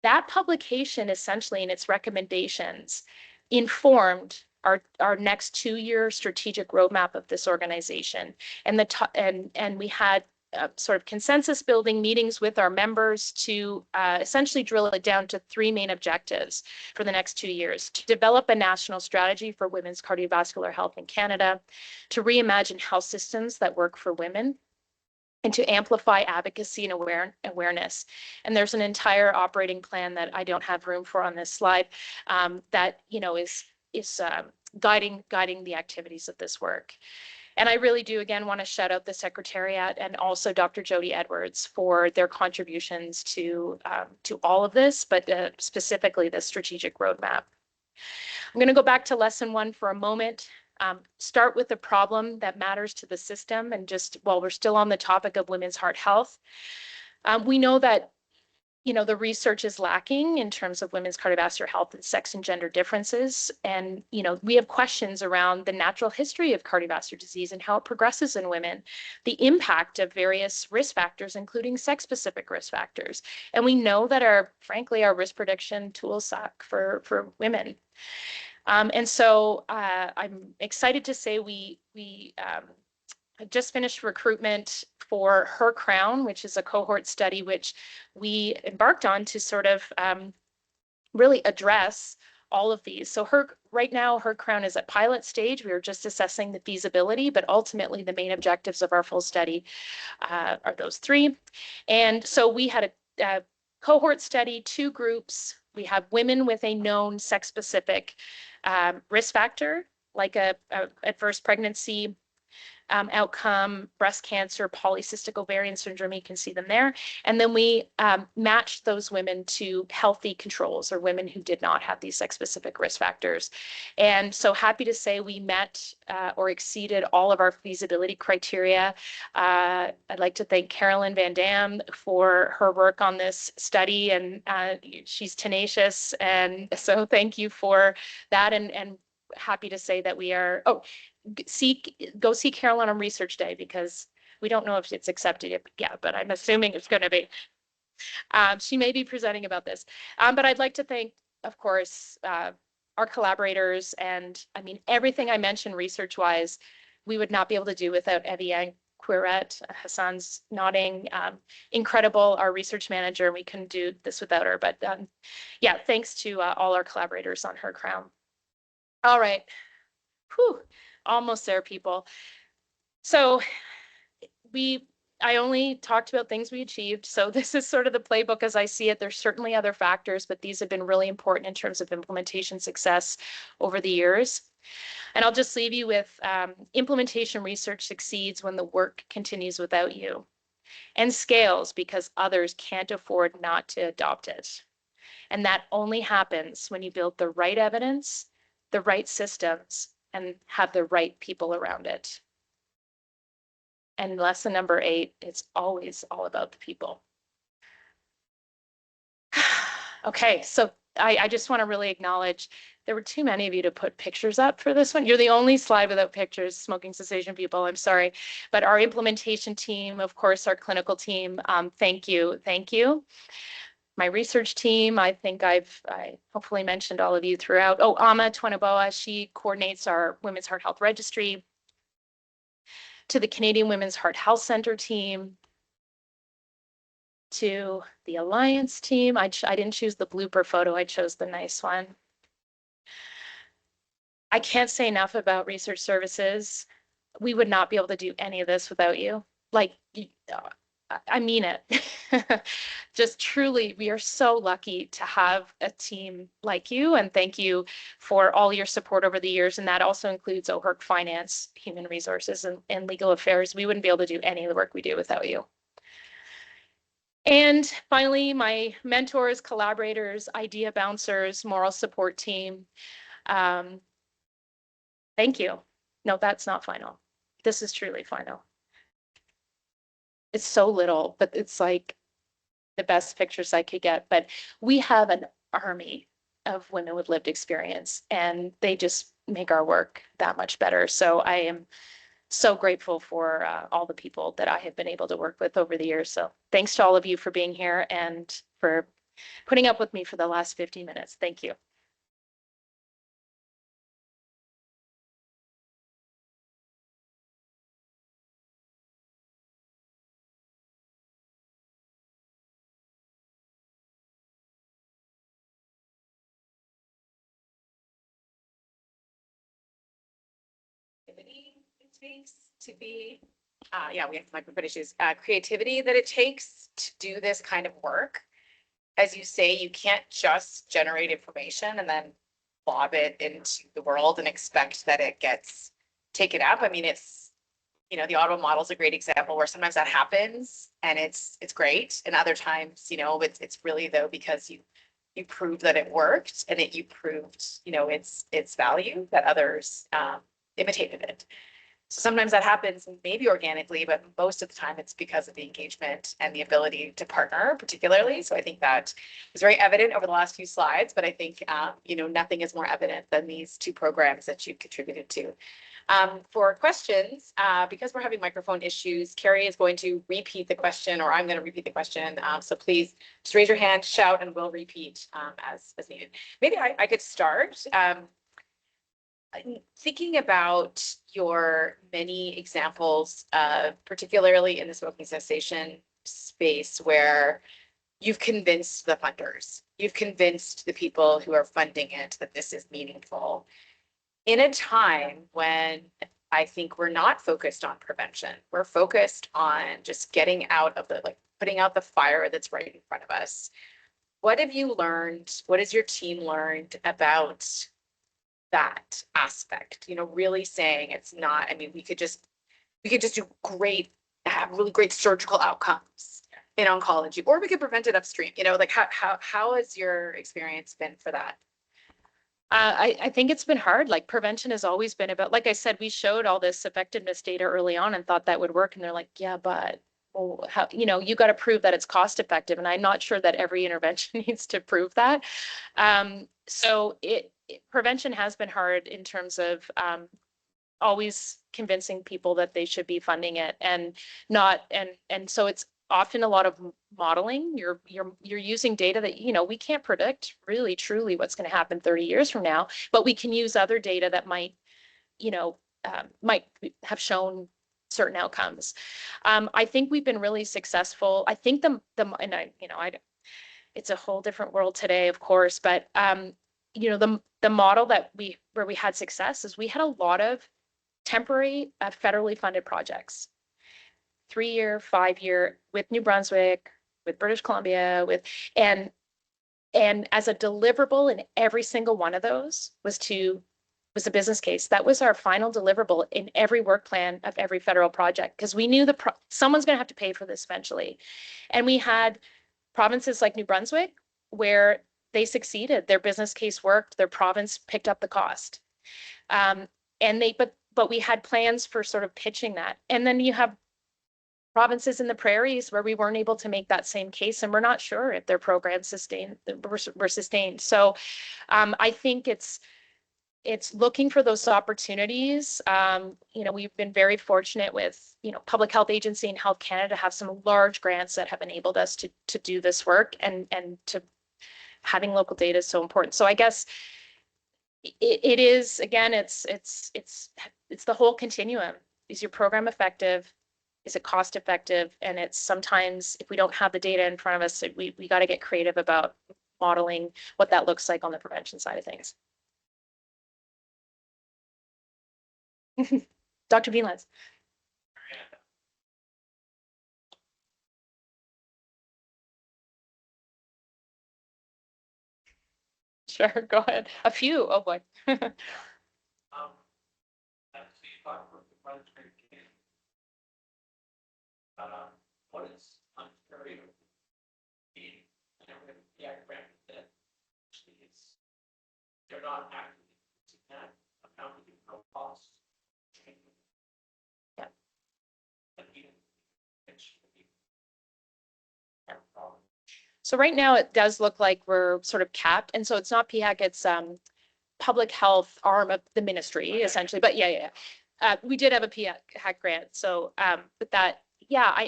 That publication essentially in its recommendations informed our next 2-year strategic roadmap of this organization. And we had sort of consensus building meetings with our members to essentially drill it down to 3 main objectives for the next 2 years: to develop a national strategy for women's cardiovascular health in Canada, to reimagine health systems that work for women, and to amplify advocacy and awareness. And there's an entire operating plan that I don't have room for on this slide that is guiding the activities of this work. And I really do, again, want to shout out the Secretariat and also Dr. Jody Edwards for their contributions to all of this, but specifically the strategic roadmap. I'm going to go back to lesson 1 for a moment. Start with the problem that matters to the system. And just while we're still on the topic of women's heart health, we know that the research is lacking in terms of women's cardiovascular health and sex and gender differences. And, we have questions around the natural history of cardiovascular disease and how it progresses in women, the impact of various risk factors, including sex-specific risk factors. And we know that frankly, our risk prediction tools suck for women. And so I'm excited to say we just finished recruitment for Her Crown, which is a cohort study which we embarked on to sort of really address all of these. So right now, Her Crown is at pilot stage. We are just assessing the feasibility, but ultimately the main objectives of our full study are those 3. And so we had a cohort study, 2 groups. We have women with a known sex-specific risk factor, like a adverse pregnancy outcome, breast cancer, polycystic ovarian syndrome, you can see them there. And then we matched those women to healthy controls, or women who did not have these sex-specific risk factors. And so happy to say we met or exceeded all of our feasibility criteria. I'd like to thank Carolyn Van Dam for her work on this study, and she's tenacious. And so thank you for that, and happy to say that we are, go see Carolyn on Research Day, because we don't know if it's accepted yet, but I'm assuming it's going to be. She may be presenting about this. But I'd like to thank, of course, our collaborators. And I mean, everything I mentioned research-wise, we would not be able to do without Evian Quiret. Hassan's nodding. Incredible, our research manager. We couldn't do this without her. But yeah, thanks to all our collaborators on Her Crown. All right. Whew. Almost there, people. So I only talked about things we achieved. So this is sort of the playbook as I see it. There's certainly other factors, but these have been really important in terms of implementation success over the years. And I'll just leave you with implementation research succeeds when the work continues without you, and scales because others can't afford not to adopt it. And that only happens when you build the right evidence, the right systems, and have the right people around it. And lesson number 8, it's always all about the people. Okay, so I just want to really acknowledge there were too many of you to put pictures up for this one. You're the only slide without pictures, smoking cessation people, I'm sorry. But our implementation team, of course, our clinical team, thank you, thank you. My research team, I think I hopefully mentioned all of you throughout. Oh, Ama Twanaboa, she coordinates our Women's Heart Health Registry. To the Canadian Women's Heart Health Center team, to the Alliance team. I didn't choose the blooper photo, I chose the nice one. I can't say enough about research services. We would not be able to do any of this without you. Like, I mean it. Just truly, we are so lucky to have a team like you, and thank you for all your support over the years. And that also includes OHRC Finance, Human Resources, and Legal Affairs. We wouldn't be able to do any of the work we do without you. And finally, my mentors, collaborators, idea bouncers, moral support team. Thank you. No, that's not final. This is truly final. It's so little, but it's like the best pictures I could get. But we have an army of women with lived experience, and they just make our work that much better. So I am so grateful for all the people that I have been able to work with over the years. So thanks to all of you for being here and for putting up with me for the last 50 minutes. Thank you. It takes to be, yeah, we have microphone issues. Creativity that it takes to do this kind of work. As you say, you can't just generate information and then lob it into the world and expect that it gets taken up. I mean, it's, you know, the Ottawa model is a great example where sometimes that happens and it's great, and other times, you know, it's really though because you proved that it worked, and you proved, you know, its value, that others imitated it. So sometimes that happens maybe organically, but most of the time it's because of the engagement and the ability to partner particularly. So I think that was very evident over the last few slides, but I think, you know, nothing is more evident than these 2 programs that you've contributed to. For questions, because we're having microphone issues, Kerri is going to repeat the question, or I'm going to repeat the question. So please just raise your hand, shout, and we'll repeat as needed. Maybe I could start. Thinking about your many examples, particularly in the smoking cessation space, where you've convinced the funders, you've convinced the people who are funding it that this is meaningful. In a time when I think we're not focused on prevention, we're focused on just getting out of the, like, putting out the fire that's right in front of us. What have you learned? What has your team learned about that aspect? You know, really saying it's not, I mean, we could just do great, have really great surgical outcomes in oncology, or we could prevent it upstream. You know, like how has your experience been for that? I think it's been hard. Like, prevention has always been about, like I said, we showed all this effectiveness data early on and thought that would work. And they're like, yeah, but well, how, you know, you got to prove that it's cost effective. And I'm not sure that every intervention needs to prove that. So prevention has been hard in terms of always convincing people that they should be funding it, and not, and so it's often a lot of modeling. You're using data that, you know, we can't predict really truly what's going to happen 30 years from now, but we can use other data that might, you know, might have shown certain outcomes. I think we've been really successful. I think and I, you know, it's a whole different world today, of course, but you know, the model that where we had success is we had a lot of temporary federally funded projects, 3-year, 5-year, with New Brunswick, with British Columbia, and as a deliverable in every single one of those was a business case. That was our final deliverable in every work plan of every federal project, because we knew someone's going to have to pay for this eventually. And we had provinces like New Brunswick where they succeeded. Their business case worked. Their province picked up the cost. And but we had plans for sort of pitching that. And then you have provinces in the prairies where we weren't able to make that same case, and we're not sure if their programs were sustained. So I think it's looking for those opportunities. You know, we've been very fortunate with, you know, Public Health Agency and Health Canada have some large grants that have enabled us to do this work, and to having local data is so important. So I guess it is, again, it's the whole continuum. Is your program effective? Is it cost effective? And it's sometimes, if we don't have the data in front of us, we got to get creative about modeling what that looks like on the prevention side of things. Dr. Beanlands. Sure, go ahead. A few, oh boy. What is Ontario being diagram that actually is they're not actively using that accounting for costs. Yeah. So right now it does look like we're sort of capped, and so it's not PHAC, it's public health arm of the ministry essentially. But yeah. We did have a PHAC grant, so but that, yeah,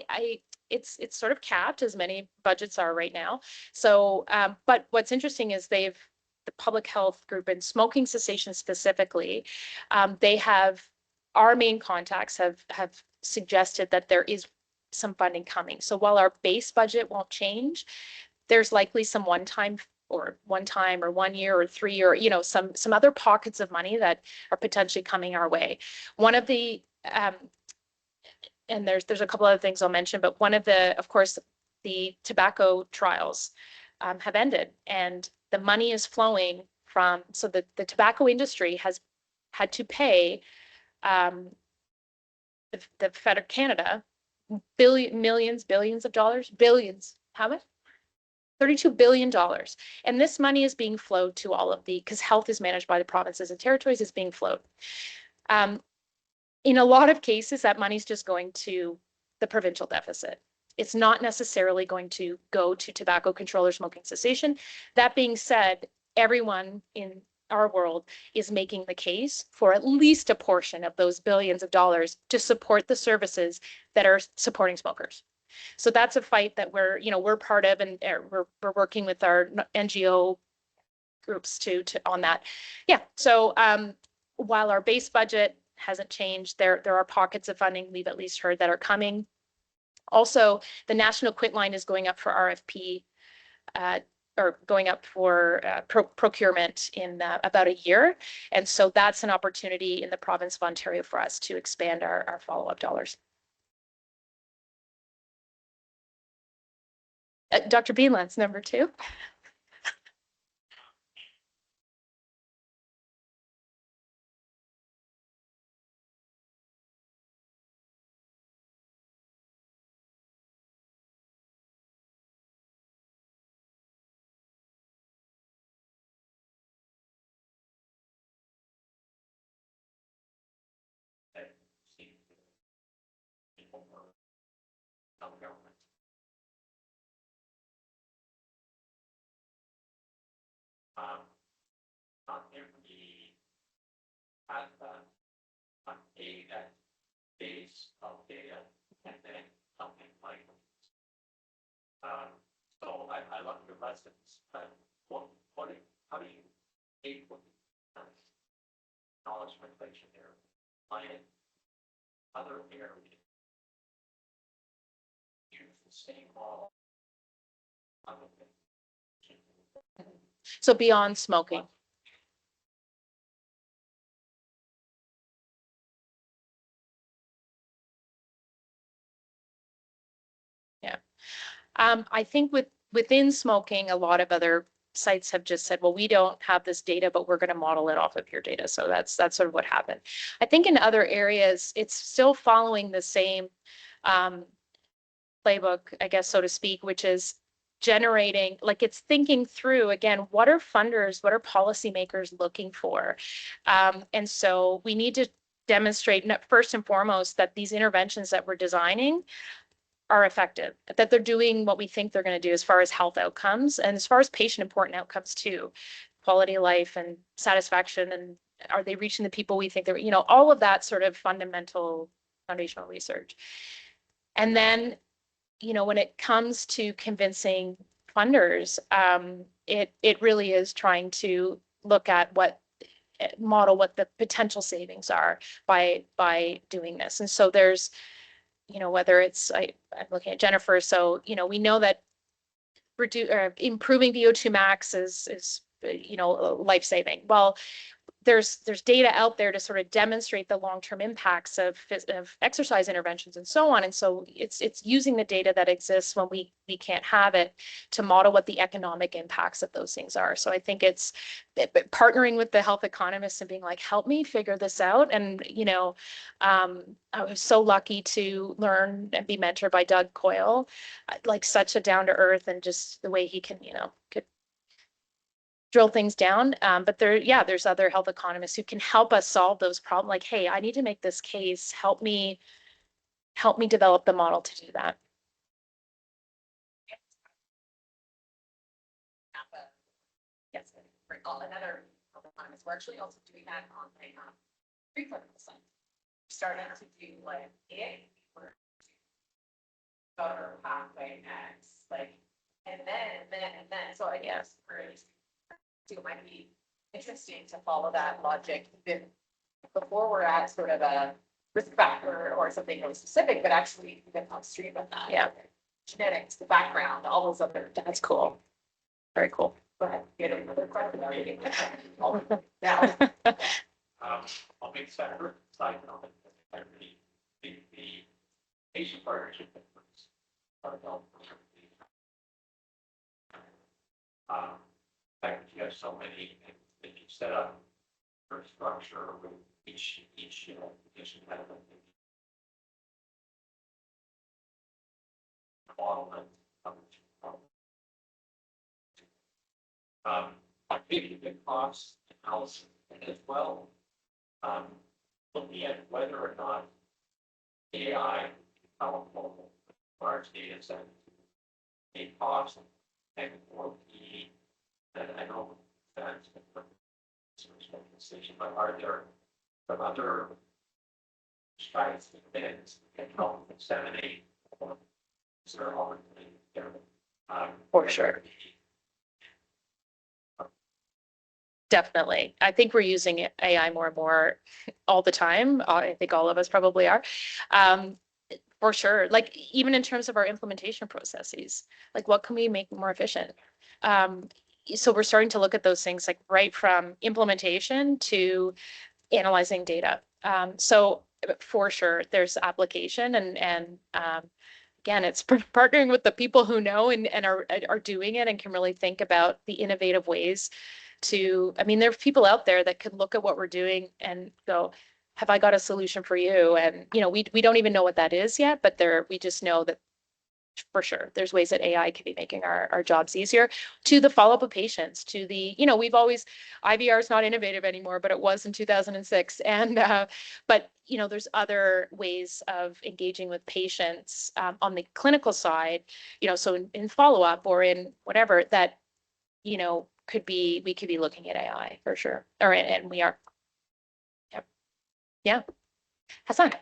it's sort of capped, as many budgets are right now. So but what's interesting is the public health group in smoking cessation specifically, they have, our main contacts have suggested that there is some funding coming. So while our base budget won't change, there's likely some one-time or 1 year or 3 year, you know, some other pockets of money that are potentially coming our way. One of the and there's a couple other things I'll mention, but one of the, of course, the tobacco trials have ended, and the money is flowing from, so the tobacco industry has had to pay the federal Canada billions of dollars, billions, how much? $32 billion. And this money is being flowed to all of the, because health is managed by the provinces and territories, is being flowed. In a lot of cases, that money is just going to the provincial deficit. It's not necessarily going to go to tobacco control or smoking cessation. That being said, everyone in our world is making the case for at least a portion of those billions of dollars to support the services that are supporting smokers. So that's a fight that we're part of, and we're working with our NGO groups to on that. Yeah. So while our base budget hasn't changed, there are pockets of funding we've at least heard that are coming. Also, the national quit line is going up for RFP, or going up for procurement in about a year. And so that's an opportunity in the province of Ontario for us to expand our follow-up dollars. Dr. Beanlands, number 2. Not every has a that base of data and then something like so I love your lessons, but how do you take what knowledge translation there apply it other areas use the same model So beyond smoking. Yeah. I think within smoking, a lot of other sites have just said, well, we don't have this data, but we're going to model it off of your data. So that's sort of what happened. I think in other areas, it's still following the same playbook, I guess, so to speak, which is generating, like, it's thinking through, again, what are funders, what are policymakers looking for? And so we need to demonstrate, first and foremost, that these interventions that we're designing are effective, that they're doing what we think they're going to do as far as health outcomes and as far as patient important outcomes too, quality of life and satisfaction, and are they reaching the people we think they're, all of that sort of fundamental foundational research. And then, when it comes to convincing funders, it really is trying to look at model what the potential savings are by doing this. And so there's, whether it's, I'm looking at Jennifer, so, we know that improving VO2 max is life-saving. Well, there's data out there to sort of demonstrate the long-term impacts of exercise interventions and so on. And so it's using the data that exists when we can't have it to model what the economic impacts of those things are. So I think it's partnering with the health economists and being like, help me figure this out. And, I was so lucky to learn and be mentored by Doug Coyle, like such a down to earth, and just the way he can, could drill things down. But there's other health economists who can help us solve those problems. Like, hey, I need to make this case. Help me develop the model to do that. Yes, another health economist. We're actually also doing that on a preclinical side. We're starting to do like we're pathway X, like, and then. So I guess it might be interesting to follow that logic even before we're at sort of a risk factor or something really specific, but actually even upstream of that. Yeah. Genetics, the background, all those other. That's cool. Very cool. Go ahead. Get another question. Yeah. I'll make separate side note. The patient partnership efforts are fact, you have so many that you set up for structure with each patient has a model and maybe the cost analysis as well. Looking at whether or not AI powerful large data set a cost and or key. And I know that's a decision, but are there some other strides and things that can help disseminate or is there all For sure. Definitely. I think we're using AI more and more all the time. I think all of us probably are. For sure. Like even in terms of our implementation processes, like what can we make more efficient? So we're starting to look at those things like right from implementation to analyzing data. So for sure, there's application and again, it's partnering with the people who know and are doing it and can really think about the innovative ways I mean, there are people out there that could look at what we're doing and go, have I got a solution for you? And, we don't even know what that is yet, but we just know that for sure, there's ways that AI can be making our jobs easier to the follow-up of patients, to the, IVR is not innovative anymore, but it was in 2006. And, but, there's other ways of engaging with patients on the clinical side, so in follow-up or in whatever that, we could be looking at AI for sure. And we are. Yep. Yeah. Hassan.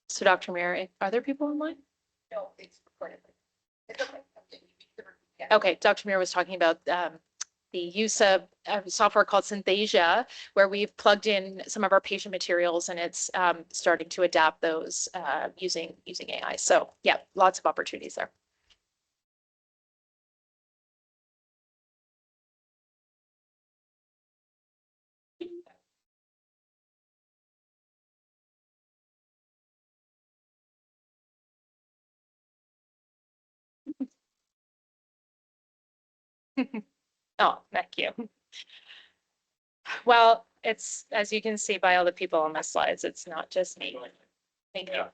So Dr. Mayer, are there people online? No, it's recorded. It's okay. Okay, Dr. Muir was talking about the use of software called Synthesia, where we've plugged in some of our patient materials and it's starting to adapt those using AI. So yeah, lots of opportunities there. Oh, thank you. Well, it's, as you can see by all the people on my slides, it's not just me. Thank you.